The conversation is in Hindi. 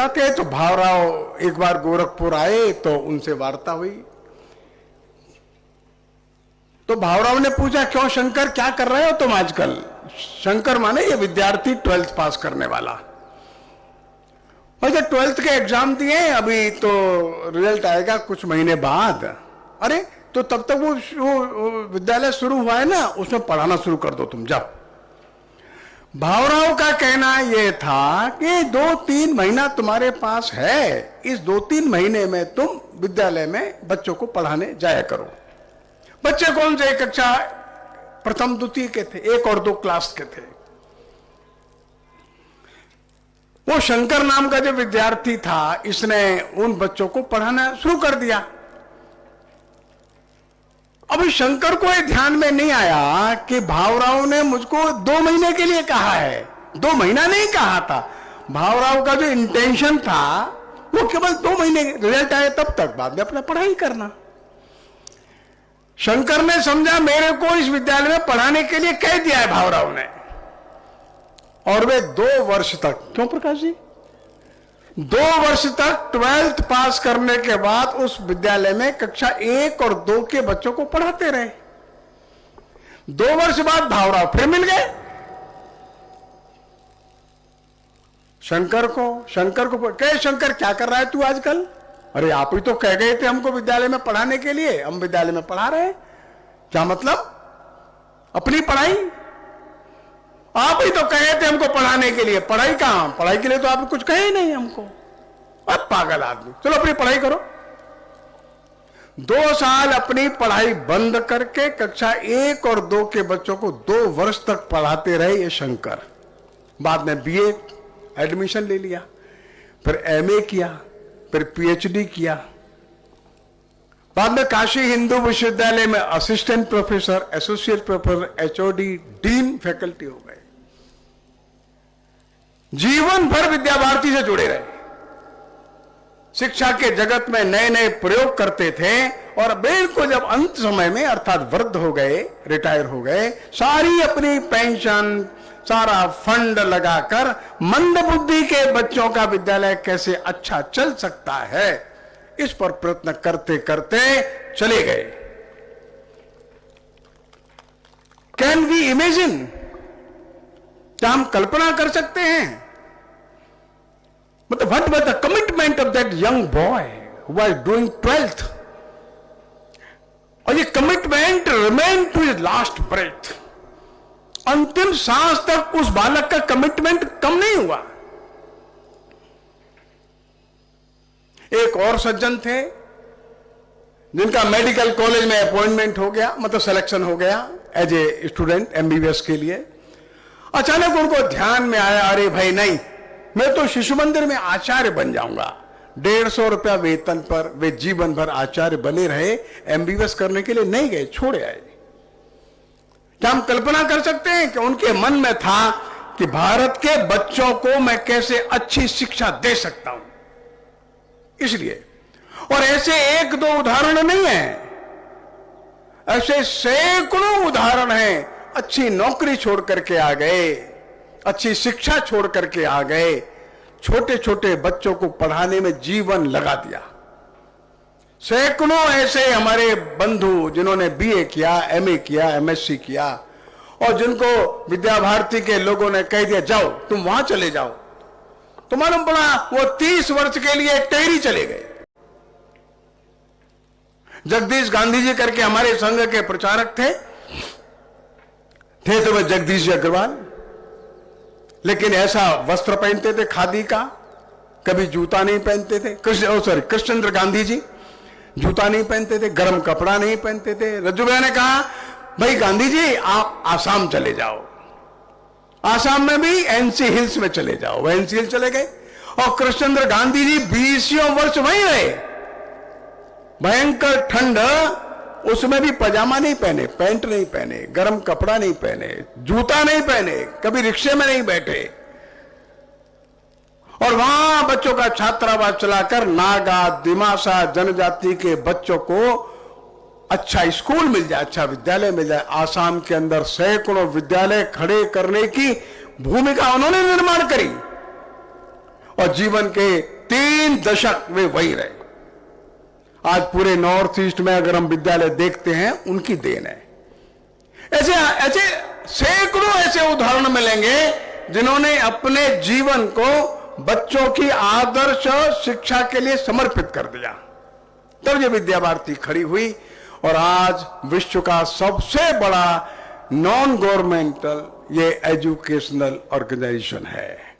थे तो भावराव एक बार गोरखपुर आए तो उनसे वार्ता हुई। तो भावराव ने पूछा, क्यों शंकर, क्या कर रहे हो तुम आजकल? शंकर माने ये विद्यार्थी 12th पास करने वाला। और जब 12th के एग्जाम दिए, अभी तो रिजल्ट आएगा कुछ महीने बाद। अरे तो तब तक वो विद्यालय शुरू हुआ है ना, उसमें पढ़ाना शुरू कर दो तुम, जाओ। भावराव का कहना यह था कि 2-3 महीना तुम्हारे पास है, इस 2-3 महीने में तुम विद्यालय में बच्चों को पढ़ाने जाया करो। बच्चे कौन से? कक्षा प्रथम द्वितीय के थे, 1 और 2 क्लास के थे। वो शंकर नाम का जो विद्यार्थी था, इसने उन बच्चों को पढ़ाना शुरू कर दिया। अभी शंकर को ये ध्यान में नहीं आया कि भावराव ने मुझको 2 महीने के लिए कहा है। 2 महीना नहीं कहा था। भावराव का जो इंटेंशन था वो केवल 2 महीने, रिजल्ट आए तब तक, बाद में अपना पढ़ाई करना। शंकर ने समझा मेरे को इस विद्यालय में पढ़ाने के लिए कह दिया है भावराव ने, और वे 2 वर्ष तक, क्यों प्रकाश जी, 2 वर्ष तक 12th पास करने के बाद उस विद्यालय में कक्षा 1 और 2 के बच्चों को पढ़ाते रहे। 2 वर्ष बाद भावराव फिर मिल गए शंकर को कहे, शंकर क्या कर रहा है तू आजकल? अरे आप ही तो कह गए थे हमको विद्यालय में पढ़ाने के लिए, हम विद्यालय में पढ़ा रहे हैं। क्या मतलब? अपनी पढ़ाई आप ही तो कहे थे हमको पढ़ाने के लिए। पढ़ाई कहां? पढ़ाई के लिए तो आपने कुछ कहे ही नहीं हमको। अब पागल आदमी, चलो अपनी पढ़ाई करो। 2 साल अपनी पढ़ाई बंद करके कक्षा 1 और 2 के बच्चों को 2 वर्ष तक पढ़ाते रहे ये शंकर। बाद में बीए एडमिशन ले लिया, फिर एमए किया, फिर पीएचडी किया। बाद में काशी हिंदू विश्वविद्यालय में assistant professor, associate professor, HOD, dean faculty हो गए। जीवन भर विद्या भारती से जुड़े रहे, शिक्षा के जगत में नए नए प्रयोग करते थे, और बिल्कुल जब अंत समय में अर्थात वृद्ध हो गए, रिटायर हो गए, सारी अपनी पेंशन, सारा फंड लगाकर मंद बुद्धि के बच्चों का विद्यालय कैसे अच्छा चल सकता है, इस पर प्रयत्न करते करते चले गए। कैन वी इमेजिन, क्या हम कल्पना कर सकते हैं? मतलब what was the commitment of that young boy who was doing 12th, और ये commitment remain to his last breath. अंतिम सांस तक उस बालक का कमिटमेंट कम नहीं हुआ। एक और सज्जन थे जिनका मेडिकल कॉलेज में अपॉइंटमेंट हो गया, मतलब सिलेक्शन हो गया एज ए स्टूडेंट एमबीबीएस के लिए। अचानक उनको ध्यान में आया, अरे भाई नहीं, मैं तो शिशु मंदिर में आचार्य बन जाऊंगा। 150 रुपया वेतन पर वे जीवन भर आचार्य बने रहे, एमबीबीएस करने के लिए नहीं गए, छोड़े आए। क्या हम कल्पना कर सकते हैं कि उनके मन में था कि भारत के बच्चों को मैं कैसे अच्छी शिक्षा दे सकता हूं? इसलिए, और ऐसे 1-2 उदाहरण नहीं है, ऐसे सैकड़ों उदाहरण हैं। अच्छी नौकरी छोड़ करके आ गए, अच्छी शिक्षा छोड़ करके आ गए, छोटे छोटे बच्चों को पढ़ाने में जीवन लगा दिया। सैकड़ों ऐसे हमारे बंधु जिन्होंने बीए किया, एमए किया, एमएससी किया, और जिनको विद्या भारती के लोगों ने कह दिया जाओ तुम वहां चले जाओ, तो मालूम पड़ा वो 30 वर्ष के लिए टेहरी चले गए। जगदीश गांधी जी करके हमारे संघ के प्रचारक थे तो वह जगदीश जी अग्रवाल, लेकिन ऐसा वस्त्र पहनते थे खादी का, कभी जूता नहीं पहनते थे। कृष्णचंद्र गांधी जी जूता नहीं पहनते थे, गर्म कपड़ा नहीं पहनते थे। रज्जूभाई ने कहा भाई गांधी जी आप आसाम चले जाओ, आसाम में भी एनसी हिल्स में चले जाओ, वह एनसी हिल चले गए। और कृष्णचंद्र गांधी जी 20 वर्ष वहीं रहे। भयंकर ठंड, उसमें भी पजामा नहीं पहने, पैंट नहीं पहने, गर्म कपड़ा नहीं पहने, जूता नहीं पहने, कभी रिक्शे में नहीं बैठे, और वहां बच्चों का छात्रावास चलाकर नागा दिमासा जनजाति के बच्चों को अच्छा स्कूल मिल जाए, अच्छा विद्यालय मिल जाए। आसाम के अंदर सैकड़ों विद्यालय खड़े करने की भूमिका उन्होंने निर्माण करी। और जीवन के 3 दशक वे वही रहे। आज पूरे नॉर्थ ईस्ट में अगर हम विद्यालय देखते हैं, उनकी देन है। ऐसे ऐसे सैकड़ों ऐसे उदाहरण मिलेंगे जिन्होंने अपने जीवन को बच्चों की आदर्श शिक्षा के लिए समर्पित कर दिया। तब ये विद्या भारती खड़ी हुई और आज विश्व का सबसे बड़ा नॉन गवर्नमेंटल ये एजुकेशनल ऑर्गेनाइजेशन है।